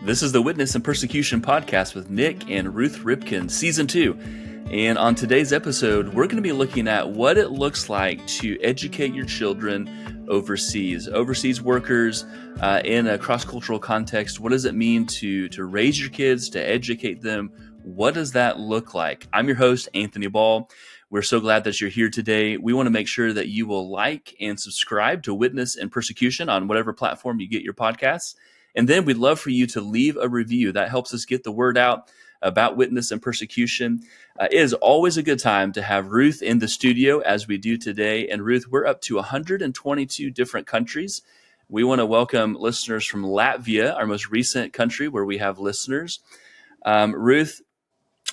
This is the Witness and Persecution podcast with Nick and Ruth Ripken, Season 2. And on today's episode, we're going to be looking at what it looks like to educate your children overseas workers in a cross-cultural context. What does it mean to raise your kids, to educate them? What does that look like? I'm your host, Anthony Ball. We're so glad that you're here today. We want to make sure that you will like and subscribe to Witness and Persecution on whatever platform you get your podcasts. And then we'd love for you to leave a review. That helps us get the word out about Witness and Persecution. It is always a good time to have Ruth in the studio as we do today. And Ruth, we're up to 122 different countries. We want to welcome listeners from Latvia, our most recent country where we have listeners. Ruth,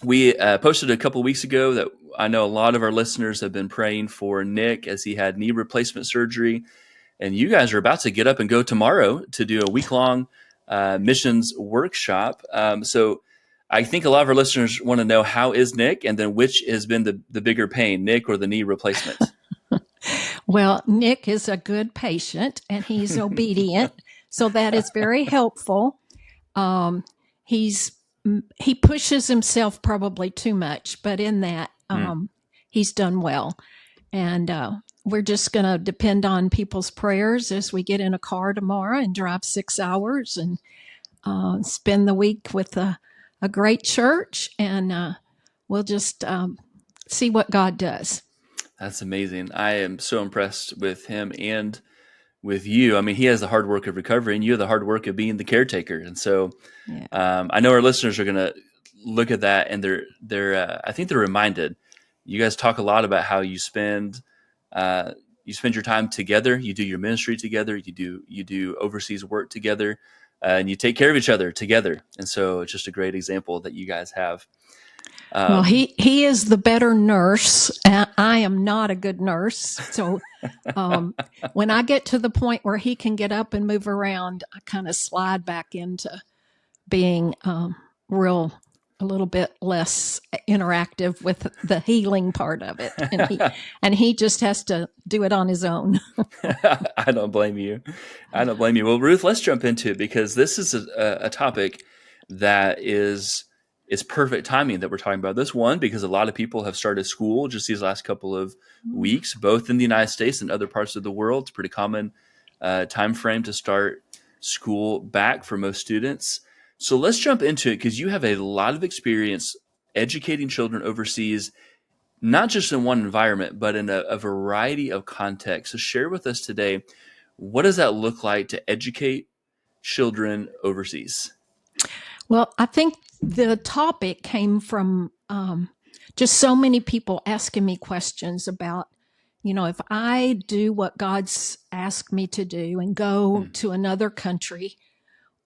we posted a couple weeks ago that I know a lot of our listeners have been praying for Nick as he had knee replacement surgery. And you guys are about to get up and go tomorrow to do a week-long missions workshop. So I think a lot of our listeners want to know, how is Nick? And then which has been the bigger pain, Nick or the knee replacement? Well, Nick is a good patient and he's obedient. So that is very helpful. He pushes himself probably too much, but in that he's done well. And we're just going to depend on people's prayers as we get in a car tomorrow and drive 6 hours and spend the week with a great church. And we'll just see what God does. That's amazing. I am so impressed with him and with you. I mean, he has the hard work of recovery and you have the hard work of being the caretaker. And so I know our listeners are going to look at that and I think they're reminded. You guys talk a lot about how you spend your time together. You do your ministry together. You do overseas work together, and you take care of each other together. And so it's just a great example that you guys have. Well, he is the better nurse. I am not a good nurse. So when I get to the point where he can get up and move around, I kind of slide back into being a little bit less interactive with the healing part of it. And he just has to do it on his own. I don't blame you. Well, Ruth, let's jump into it because this is a topic that is perfect timing that we're talking about this one, because a lot of people have started school just these last couple of weeks, both in the United States and other parts of the world. It's a pretty common time frame to start school back for most students. So let's jump into it because you have a lot of experience educating children overseas, not just in one environment, but in a variety of contexts. So share with us today, what does that look like to educate children overseas? Well, I think the topic came from just so many people asking me questions about, if I do what God's asked me to do and go to another country,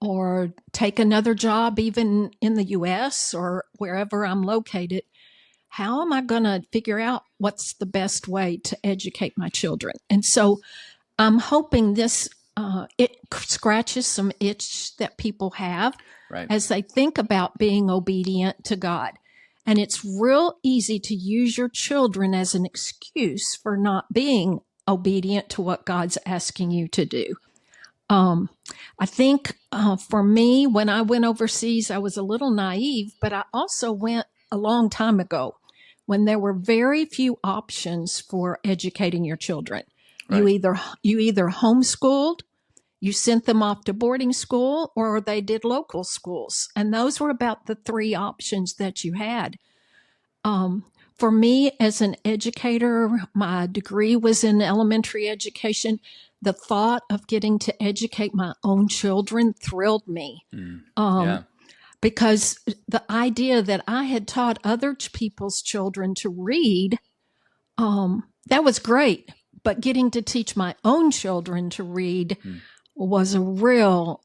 or take another job even in the U.S. or wherever I'm located, how am I going to figure out what's the best way to educate my children? And so I'm hoping this, it scratches some itch that people have as they think about being obedient to God. And it's real easy to use your children as an excuse for not being obedient to what God's asking you to do. I think for me, when I went overseas, I was a little naive, but I also went a long time ago when there were very few options for educating your children. Right. You either homeschooled, you sent them off to boarding school, or they did local schools. And those were about the three options that you had. For me, as an educator, my degree was in elementary education. The thought of getting to educate my own children thrilled me. Because the idea that I had taught other people's children to read, that was great. But getting to teach my own children to read was a real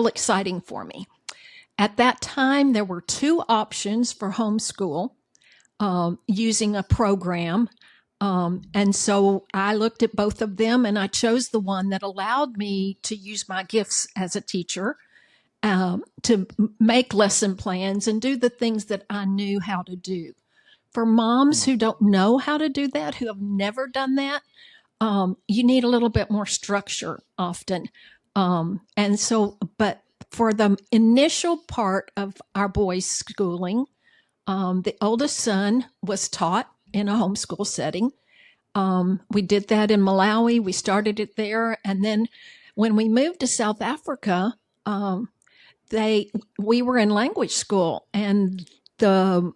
exciting for me. At that time, there were two options for homeschool using a program. And so I looked at both of them and I chose the one that allowed me to use my gifts as a teacher to make lesson plans and do the things that I knew how to do. For moms who don't know how to do that, who have never done that, you need a little bit more structure often. And so, but for the initial part of our boys' schooling, the oldest son was taught in a homeschool setting. We did that in Malawi. We started it there. And then when we moved to South Africa, um, we were in language school, and the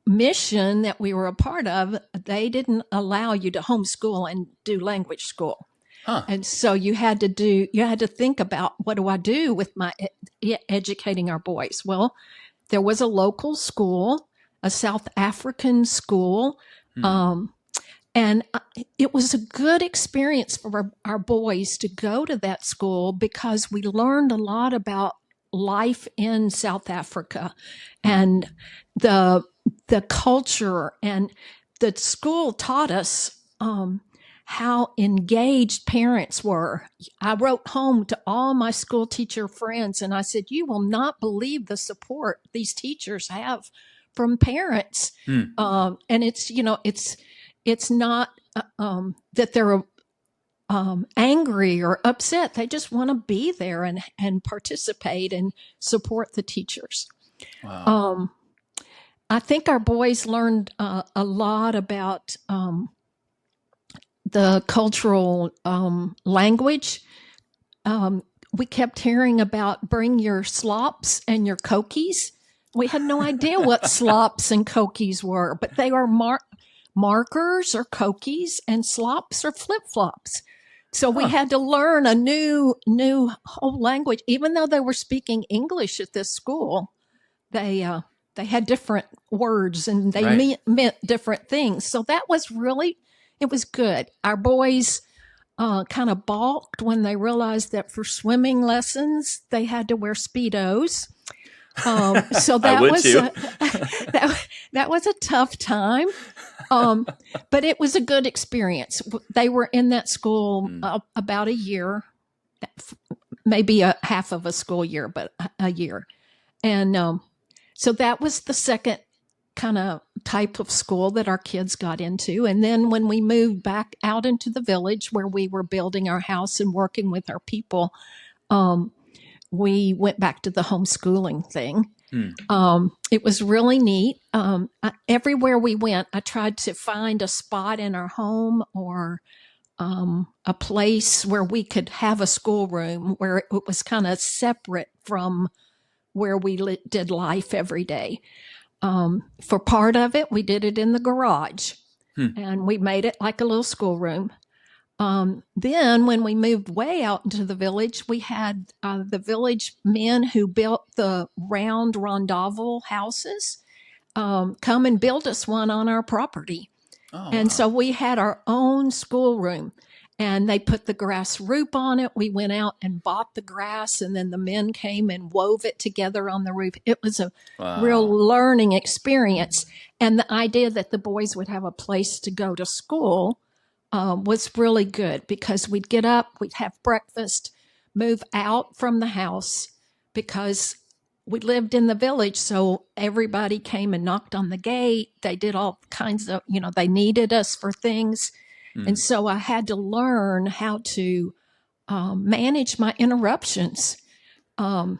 mission that we were a part of, they didn't allow you to homeschool and do language school. Huh. And so you had to think about, what do I do with my educating our boys? Well, there was a local school, a South African school. Um, and it was a good experience for our boys to go to that school, because we learned a lot about life in South Africa and the culture. And the school taught us how engaged parents were. I wrote home to all my school teacher friends and I said, you will not believe the support these teachers have from parents. And it's not that they're angry or upset. They just want to be there and participate and support the teachers. Wow. I think our boys learned a lot about the cultural language. We kept hearing about bring your slops and your cokies. We had no idea what slops and cokies were, but they are markers or cokies, and slops or flip-flops. So we had to learn a new whole language. Even though they were speaking English at this school, they had different words and they meant different things. So that was really, it was good. Our boys kind of balked when they realized that for swimming lessons they had to wear Speedos. So that that was a tough time. But it was a good experience. They were in that school about a year, maybe a half of a school year, but a year. And so that was the second kind of type of school that our kids got into. And then when we moved back out into the village where we were building our house and working with our people, we went back to the homeschooling thing. It was really neat. Everywhere we went, I tried to find a spot in our home or a place where we could have a schoolroom where it was kind of separate from where we did life every day. For part of it, we did it in the garage, and we made it like a little schoolroom. Then when we moved way out into the village, we had the village men who built the round rondavel houses come and build us one on our property. And so we had our own schoolroom, and they put the grass roof on it. We went out and bought the grass, and then the men came and wove it together on the roof. It was a real learning experience. And the idea that the boys would have a place to go to school was really good, because we'd get up, we'd have breakfast, move out from the house, because we lived in the village. So everybody came and knocked on the gate. They did all kinds of, they needed us for things. And so I had to learn how to manage my interruptions. And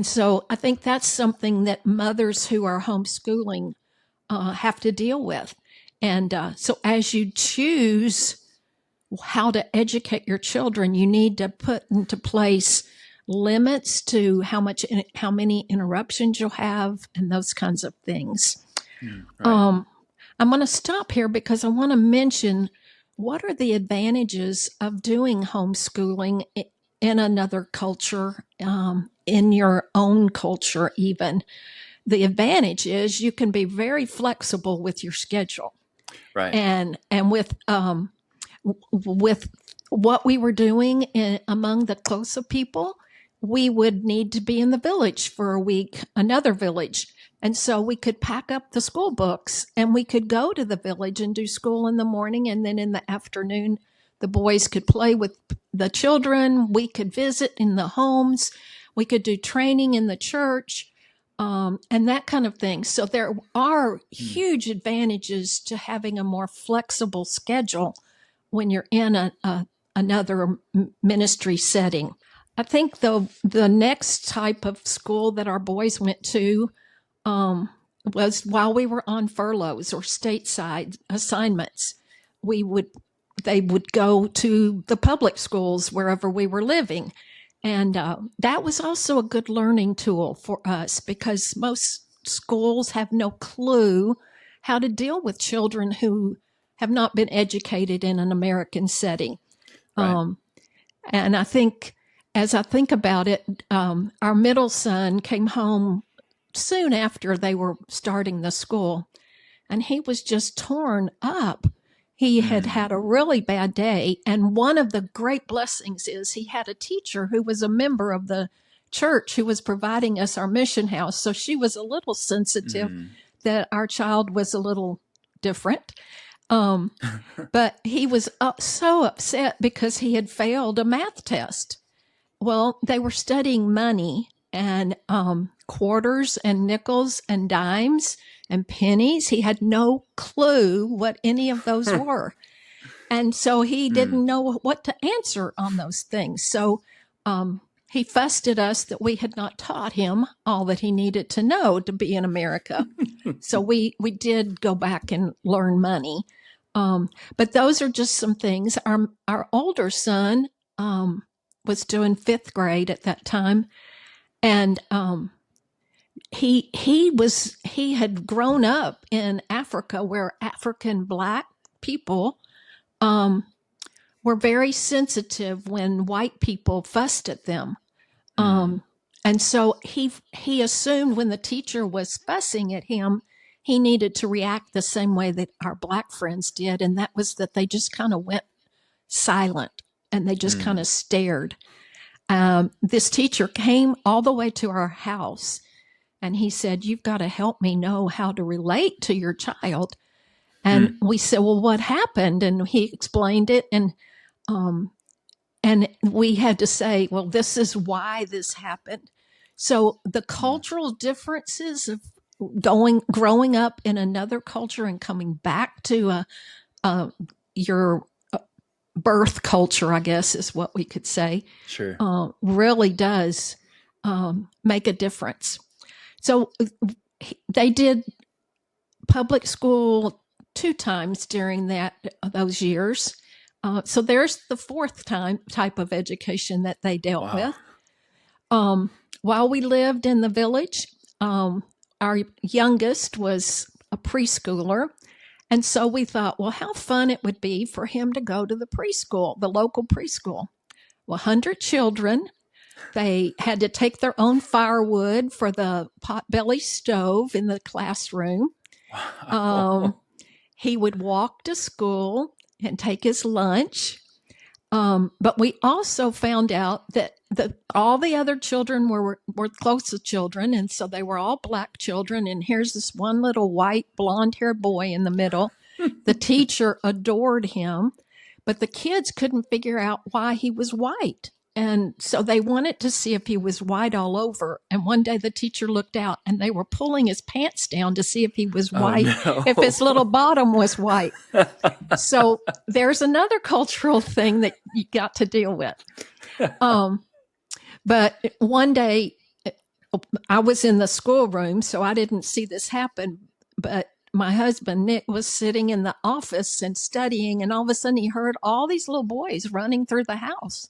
so I think that's something that mothers who are homeschooling have to deal with. And so as you choose how to educate your children, you need to put into place limits to how many interruptions you'll have and those kinds of things. I'm going to stop here because I want to mention, what are the advantages of doing homeschooling in another culture, in your own culture even? The advantage is you can be very flexible with your schedule. Right. And with what we were doing among the Xhosa people, we would need to be in the village for a week, another village. And so we could pack up the school books and we could go to the village and do school in the morning. And then in the afternoon, the boys could play with the children. We could visit in the homes. We could do training in the church, and that kind of thing. So there are huge advantages to having a more flexible schedule when you're in another ministry setting. I think the next type of school that our boys went to um, was while we were on furloughs or stateside assignments. We would They would go to the public schools wherever we were living, and that was also a good learning tool for us because most schools have no clue how to deal with children who have not been educated in an American setting. Right. Um, and I think, as I think about it, our middle son came home soon after they were starting the school, and he was just torn up. He had Mm. had a really bad day. And one of the great blessings is he had a teacher who was a member of the church who was providing us our mission house. So she was a little sensitive Mm. that our child was a little different. Um, but he was so upset because he had failed a math test. Well, they were studying money and quarters and nickels and dimes and pennies. He had no clue what any of those were. And so he Mm. didn't know what to answer on those things. So he fussed at us that we had not taught him all that he needed to know to be in America. So we did go back and learn money. But those are just some things. Our older son was doing fifth grade at that time, and he had grown up in Africa where African black people um, were very sensitive when white people fussed at them. Mm. Um, and so he assumed when the teacher was fussing at him, he needed to react the same way that our black friends did, and that was that they just kind of went silent and they just kind Mm. of stared. This teacher came all the way to our house and he said, "You've got to help me know how to relate to your child." And Mm. we said, "Well, what happened?" And he explained it. Um, and we had to say, "Well, this is why this happened." So the Mm. cultural differences of growing up in another culture and coming back to a your birth culture, I guess is what we could say, Sure. really does make a difference. So they did public school 2 times during those years. So there's the fourth type of education that they dealt Wow. with. While we lived in the village, our youngest was a preschooler. And so we thought, well, how fun it would be for him to go to the preschool, the local preschool. Well, 100 children. They had to take their own firewood for the potbelly stove in the classroom. Um, Wow. he would walk to school and take his lunch. But we also found out that all the other children were closest children, and so they were all black children. And here's this one little white, blonde-haired boy in the middle. The teacher adored him, but the kids couldn't figure out why he was white. And so they wanted to see if he was white all over. And one day the teacher looked out and they were pulling his pants down to see if he was Oh white, if his little no. bottom was white. So there's another cultural thing that you got to deal with. But one day I was in the schoolroom, so I didn't see this happen. But my husband, Nick, was sitting in the office and studying, and all of a sudden he heard all these little boys running through the house.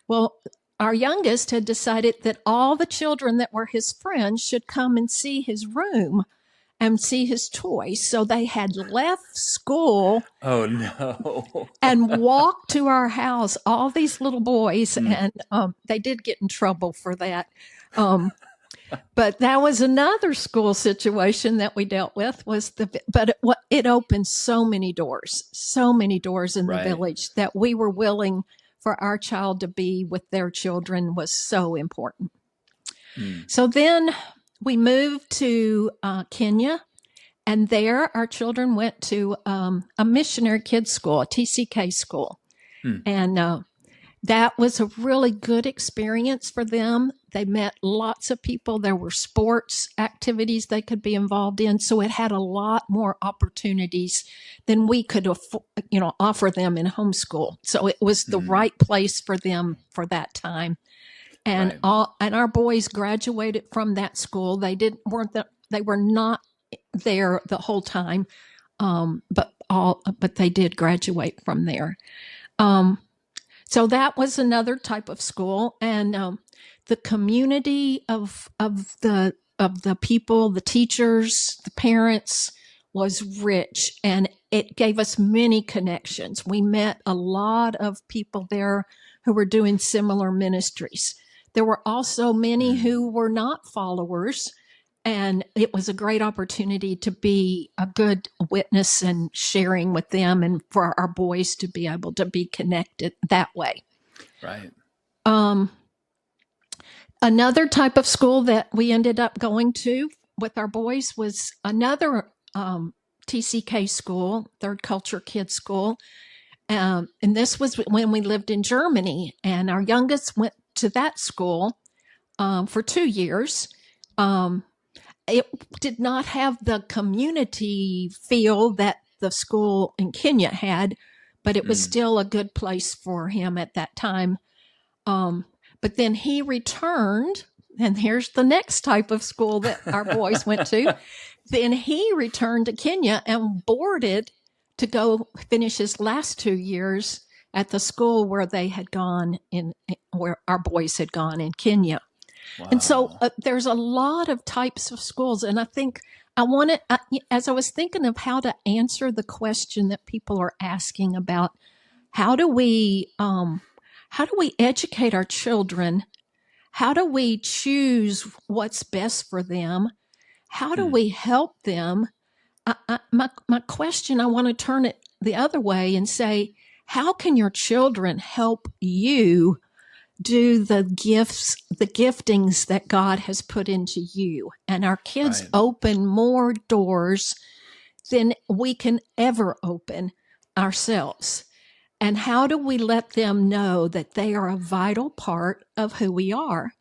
Well, our youngest had decided that all the children that were his friends should come and see his room and see his toys. So they had left school Oh no. and walked to our house, all these little boys, Mm. and they did get in trouble for that. But that was another school situation that we dealt with. It opened so many doors in the Right. village that we were willing for our child to be with their children was so important. Mm. So then we moved to Kenya, and there our children went to a missionary kids school, a TCK school. Mm. And that was a really good experience for them. They met lots of people. There were sports activities they could be involved in. So it had a lot more opportunities than we could offer them in homeschool. So it was the Mm. right place for them for that time. and Right. our boys graduated from that school. They were not there the whole time, but they did graduate from there. Um, so that was another type of school, and the community of the people, the teachers, the parents was rich, and it gave us many connections. We met a lot of people there who were doing similar ministries. There were also many Mm. who were not followers, and it was a great opportunity to be a good witness and sharing with them, and for our boys to be able to be connected that way. Right. Um, Another type of school that we ended up going to with our boys was another TCK school, Third Culture Kids School. And this was when we lived in Germany, and our youngest went to that school for 2 years. It did not have the community feel that the school in Kenya had, but it was Mm. still a good place for him at that time. But then he returned, and here's the next type of school that our boys went to. Then he returned to Kenya and boarded to go finish his last 2 years at the school where they had gone where our boys had gone in Kenya. And so Wow. there's a lot of types of schools. And I think as I was thinking of how to answer the question that people are asking about, how do we, how do we educate our children? How do we choose what's best for them? How do Mm. we help them? My question, I want to turn it the other way and say, how can your children help you do the giftings that God has put into you? And our kids Right. open more doors than we can ever open ourselves. And how do we let them know that they are a vital part of who we are?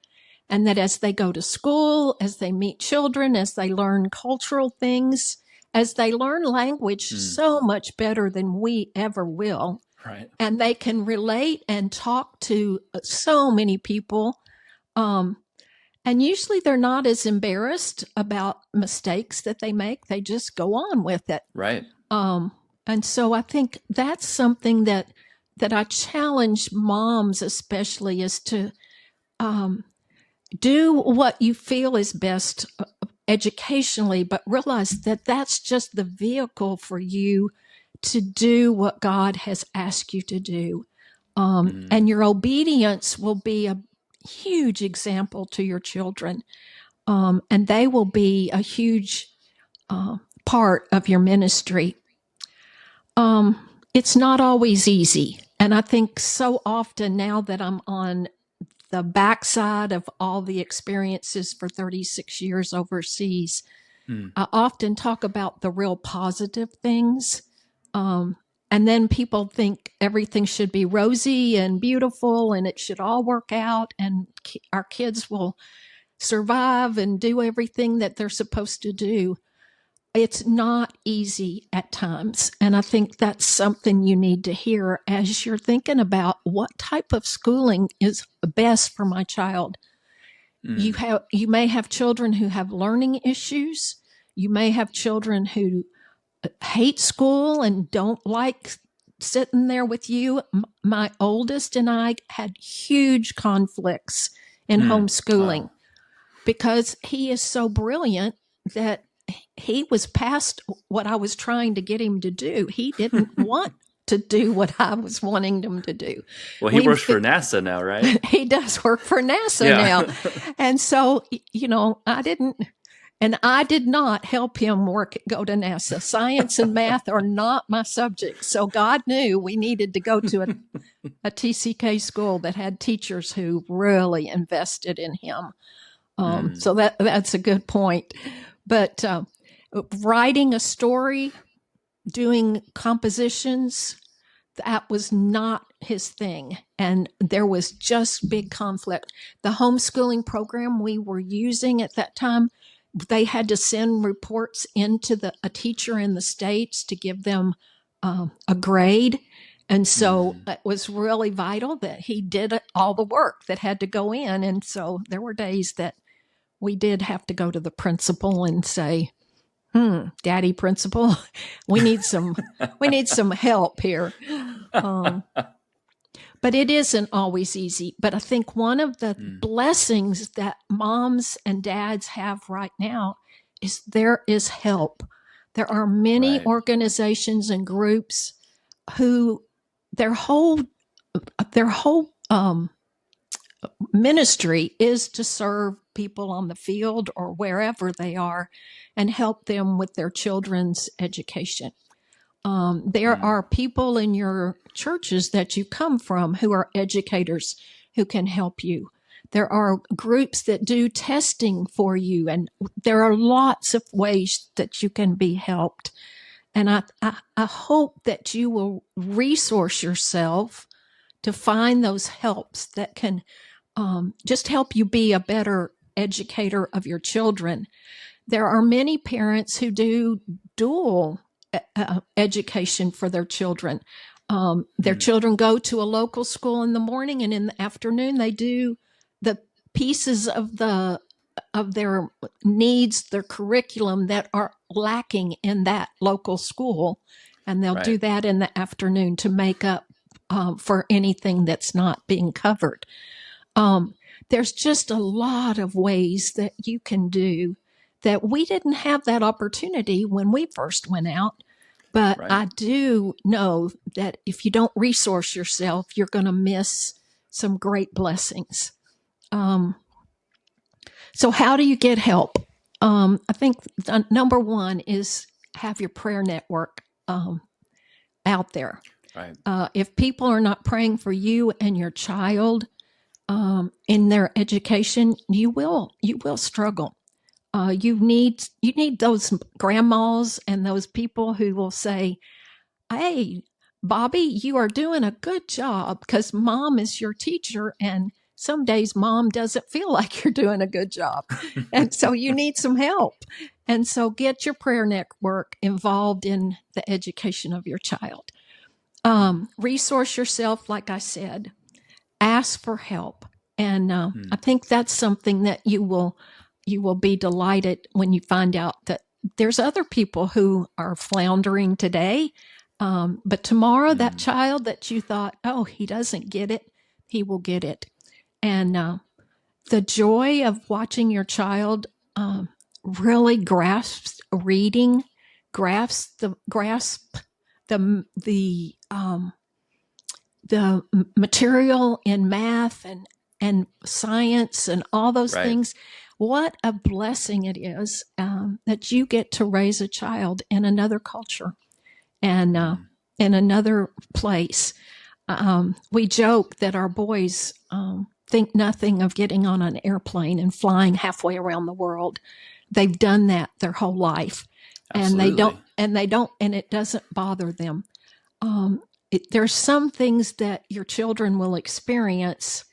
And that as they go to school, as they meet children, as they learn cultural things, as they learn language Mm. so much better than we ever will, Right. and they can relate and talk to so many people. And usually they're not as embarrassed about mistakes that they make. They just go on with it. Right. And so I think that's something that I challenge moms, especially, is to do what you feel is best educationally, but realize that that's just the vehicle for you to do what God has asked you to do. And Mm. your obedience will be a huge example to your children, and they will be a huge part of your ministry. It's not always easy. And I think so often now that I'm on the backside of all the experiences for 36 years overseas, Mm. I often talk about the real positive things. And then people think everything should be rosy and beautiful and it should all work out and our kids will survive and do everything that they're supposed to do. It's not easy at times. And I think that's something you need to hear as you're thinking about what type of schooling is best for my child. Mm. You may have children who have learning issues. You may have children who hate school and don't like sitting there with you. My oldest and I had huge conflicts in Mm. homeschooling Wow. because he is so brilliant that he was past what I was trying to get him to do. He didn't want to do what I was wanting him to do. Well, he We works for NASA now, right? He does work for NASA now. Yeah. And so, I did not help him go to NASA. Science and math are not my subjects. So God knew we needed to go to a TCK school that had teachers who really invested in him. Mm. So that's a good point. But writing a story, doing compositions, that was not his thing. And there was just big conflict. The homeschooling program we were using at that time, they had to send reports into a teacher in the States to give them a grade. And so Mm. it was really vital that he did all the work that had to go in. And so there were days that we did have to go to the principal and say, Daddy principal, we need some help here. Um, but it isn't always easy. But I think one of the Mm. blessings that moms and dads have right now is there is help. There are many Right. organizations and groups who their whole their whole ministry is to serve people on the field or wherever they are and help them with their children's education. There Mm. are people in your churches that you come from who are educators who can help you. There are groups that do testing for you, and there are lots of ways that you can be helped. And I hope that you will resource yourself to find those helps that can just help you be a better educator of your children. There are many parents who do dual education for their children. Their Mm. children go to a local school in the morning, and in the afternoon they do the pieces of their needs, their curriculum that are lacking in that local school, and they'll do Right. that in the afternoon to make up for anything that's not being covered. Um, there's just a lot of ways that you can do that we didn't have that opportunity when we first went out. But Right. I do know that if you don't resource yourself, you're going to miss some great blessings. Um, so, how do you get help? I think number one is have your prayer network out there. Right. If people are not praying for you and your child, in their education, you will struggle. You need those grandmas and those people who will say, "Hey, Bobby, you are doing a good job," because mom is your teacher, and some days mom doesn't feel like you're doing a good job, and so you need some help. And so get your prayer network involved in the education of your child. Resource yourself, like I said, ask for help, and I Mm. think that's something that you will be delighted when you find out that there's other people who are floundering today, but tomorrow that Mm. child that you thought, oh, he doesn't get it, he will get it. And the joy of watching your child really grasp the material in math and science and all those Right. things. What a blessing it is that you get to raise a child in another culture and Mm. in another place. We joke that our boys think nothing of getting on an airplane and flying halfway around the world. They've done that their whole life, and they don't, Absolutely. and it doesn't bother them. Um, there's some things that your children will experience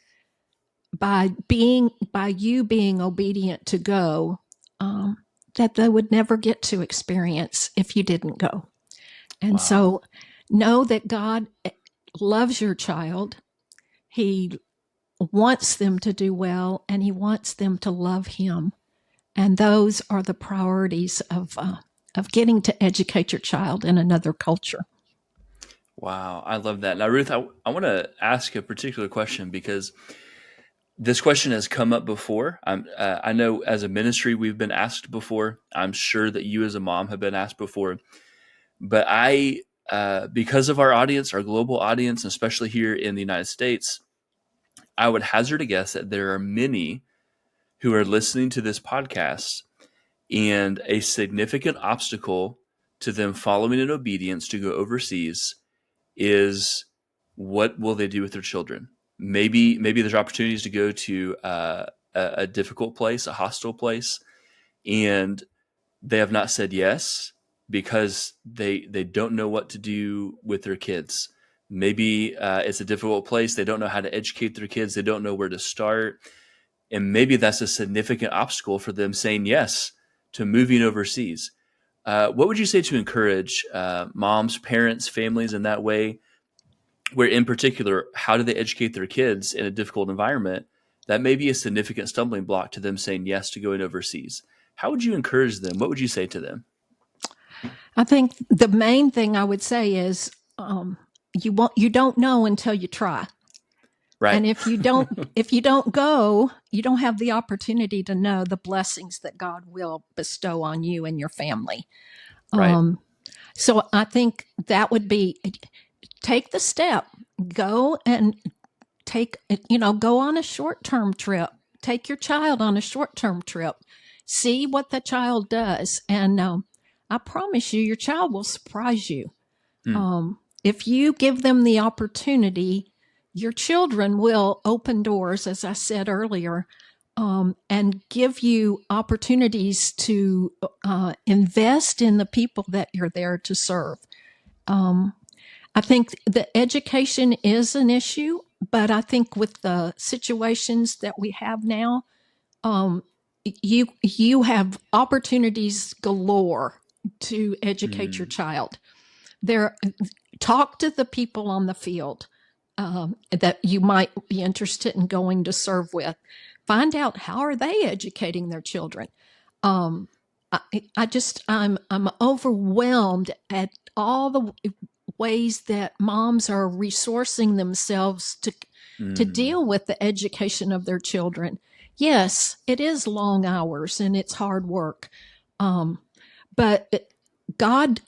by you being obedient to go, um, that they would never get to experience if you didn't go. And Wow. so know that God loves your child. He wants them to do well, and he wants them to love him. And those are the priorities of getting to educate your child in another culture. Wow. I love that. Now, Ruth, I want to ask a particular question because this question has come up before. I know as a ministry we've been asked before. I'm sure that you as a mom have been asked before. But because of our audience, our global audience, especially here in the United States, I would hazard a guess that there are many who are listening to this podcast, and a significant obstacle to them following in obedience to go overseas is what will they do with their children? Maybe there's opportunities to go to a difficult place, a hostile place, and they have not said yes because they don't know what to do with their kids. Maybe it's a difficult place. They don't know how to educate their kids. They don't know where to start. And maybe that's a significant obstacle for them saying yes to moving overseas. What would you say to encourage moms, parents, families in that way where in particular, how do they educate their kids in a difficult environment? That may be a significant stumbling block to them saying yes to going overseas. How would you encourage them? What would you say to them? I think the main thing I would say is you don't know until you try. Right. And if you don't go, you don't have the opportunity to know the blessings that God will bestow on you and your family. Right. So I think that would be, take the step, go and go on a short-term trip, take your child on a short-term trip, see what the child does. And I promise you, your child will surprise you. If you give them the opportunity, your children will open doors, as I said earlier, and give you opportunities to invest in the people that you're there to serve. I think the education is an issue, but I think with the situations that we have now, you have opportunities galore to educate your child. There, talk to the people on the field that you might be interested in going to serve with. Find out, how are they educating their children. Um, I'm overwhelmed at all the ways that moms are resourcing themselves to deal with the education of their children. Yes, it is long hours and it's hard work. But God,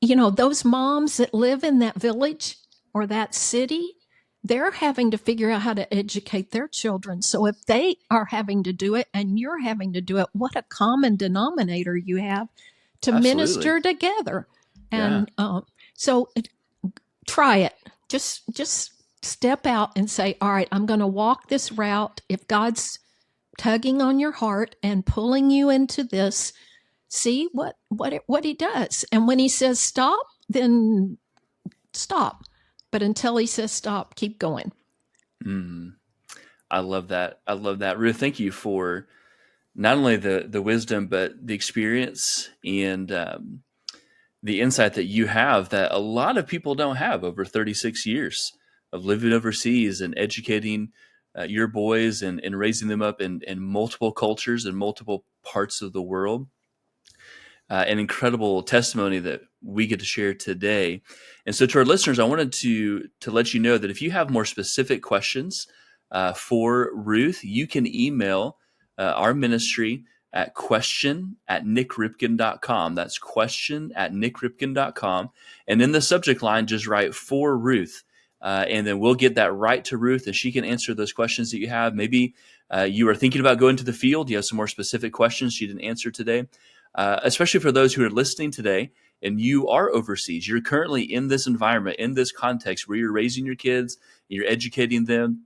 those moms that live in that village or that city, they're having to figure out how to educate their children. So if they are having to do it and you're having to do it, what a common denominator you have to Absolutely. minister together. Yeah. And so try it. Just step out and say, all right, I'm going to walk this route. If God's tugging on your heart and pulling you into this, see what he does. And when he says stop, then stop. But until he says stop, keep going. I love that. I love that. Ruth, thank you for not only the wisdom, but the experience and the insight that you have that a lot of people don't have over 36 years of living overseas and educating your boys and raising them up in multiple cultures and multiple parts of the world. An incredible testimony that we get to share today. And so to our listeners, I wanted to let you know that if you have more specific questions for Ruth, you can email our ministry at question@nickripken.com. That's question@nickripken.com. And in the subject line, just write "for Ruth." And then we'll get that right to Ruth and she can answer those questions that you have. Maybe you are thinking about going to the field. You have some more specific questions she didn't answer today. Especially for those who are listening today and you are overseas. You're currently in this environment, in this context where you're raising your kids, you're educating them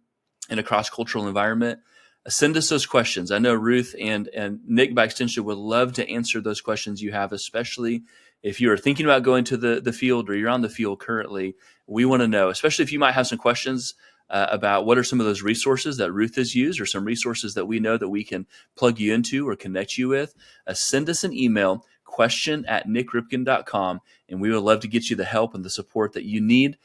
in a cross-cultural environment. Send us those questions. I know Ruth and Nick, by extension, would love to answer those questions you have, especially if you are thinking about going to the field or you're on the field currently. We want to know, especially if you might have some questions about what are some of those resources that Ruth has used or some resources that we know that we can plug you into or connect you with. Send us an email, question@nickripken.com, and we would love to get you the help and the support that you need,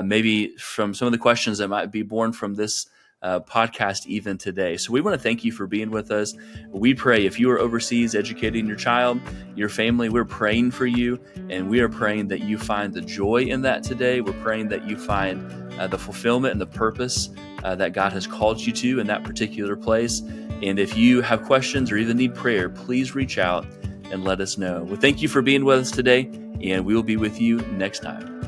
maybe from some of the questions that might be born from this podcast even today. So we want to thank you for being with us. We pray if you are overseas educating your child, your family, we're praying for you, and we are praying that you find the joy in that today. We're praying that you find the fulfillment and the purpose that God has called you to in that particular place. And if you have questions or even need prayer, please reach out and let us know. Well, thank you for being with us today, and we will be with you next time.